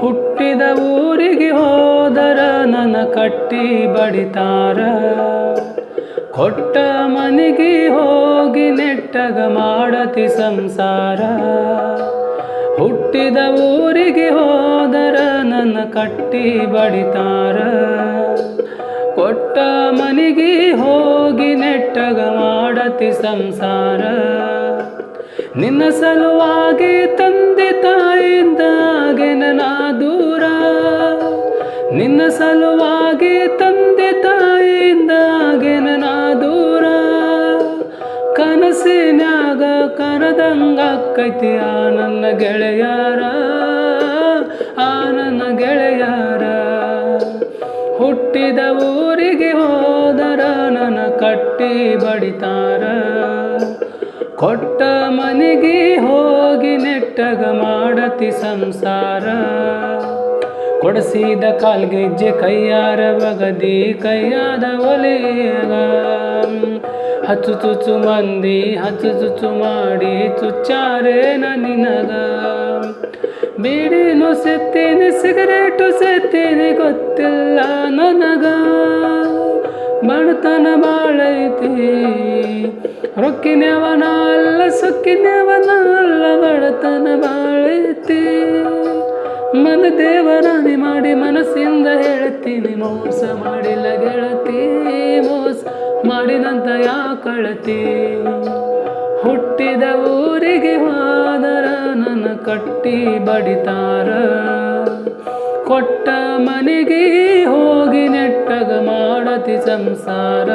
ಹುಟ್ಟಿದ ಊರಿಗೆ ಹೋದರ ನನ್ನ ಕಟ್ಟಿ ಬಡಿತಾರ. ಕೊಟ್ಟ ಮನೆಗೆ ಹೋಗಿ ನೆಟ್ಟಗ ಮಾಡತಿ ಸಂಸಾರ. ಹುಟ್ಟಿದ ಊರಿಗೆ ಹೋದರ ನನ್ನ ಕಟ್ಟಿ ಬಡಿತಾರ. ಕೊಟ್ಟ ಮನೆಗೆ ಹೋಗಿ ನೆಟ್ಟಗ ಮಾಡತಿ ಸಂಸಾರ. ನಿನ್ನ ಸಲುವಾಗಿ ತಂದೆ ತಾಯಿಂದಾಗೆನ ನಾ ದೂರ. ನಿನ್ನ ಸಲುವಾಗಿ ತಂದೆ ತಾಯಿಂದಾಗೆನ ನಾ ದೂರ. ಕನಸಿನ್ಯಾಗ ಕನದಂಗಾಕ್ಕೈತಿ ಆ ನನ್ನ ಗೆಳೆಯಾರ, ಆ ನನ್ನ ಗೆಳೆಯಾರ. ಹುಟ್ಟಿದ ಊರಿಗೆ ಹೋದರ ನನ್ನ ಕಟ್ಟಿ ಬಡಿತಾರ. ಕೊಟ್ಟ ಮನೆಗೆ ಹೋಗಿ ನೆಟ್ಟಗ ಮಾಡತಿ ಸಂಸಾರ. ಕೊಡಿಸಿದ ಕಾಲ್ಗೆಜ್ಜೆ ಕೈಯಾರ ಬಗದಿ ಕೈಯಾದ ಒಲೆಯಾಗ. ಹಚ್ಚು ಚುಚ್ಚು ಮಂದಿ ಹಚ್ಚು ಚುಚ್ಚು ಮಾಡಿ ಚುಚ್ಚಾರೆ ನಿನಗ. ಬೀಡಿನೂ ಸೆತ್ತೀನಿ ಸಿಗರೇಟು ಸೆತ್ತೀನಿ ಗೊತ್ತಿಲ್ಲ ನನಗ. ಬಡತನ ಬಾಳೈತಿ ರೊಕ್ಕಿನವನ ಅಲ್ಲ ಸೊಕ್ಕಿನವನ ಅಲ್ಲ. ಬಡತನ ಬಾಳೈತಿ ಮನ ದೇವರಾಣಿ ಮಾಡಿ ಮನಸ್ಸಿಂದ ಹೇಳ್ತೀನಿ. ಮೋಸ ಮಾಡಿಲ್ಲ ಗೆಳತಿ, ಮೋಸ ಮಾಡಿದಂತ ಯಾಕಳತಿ. ಹುಟ್ಟಿದ ಊರಿಗೆ ಹೋದರ ನನ್ನ ಕಟ್ಟಿ ಬಡಿತಾರ. ಕೊಟ್ಟ ಮನೆಗೆ ಹೋಗಿ ನೆಟ್ಟಗ ಮಾಡತಿ ಸಂಸಾರ.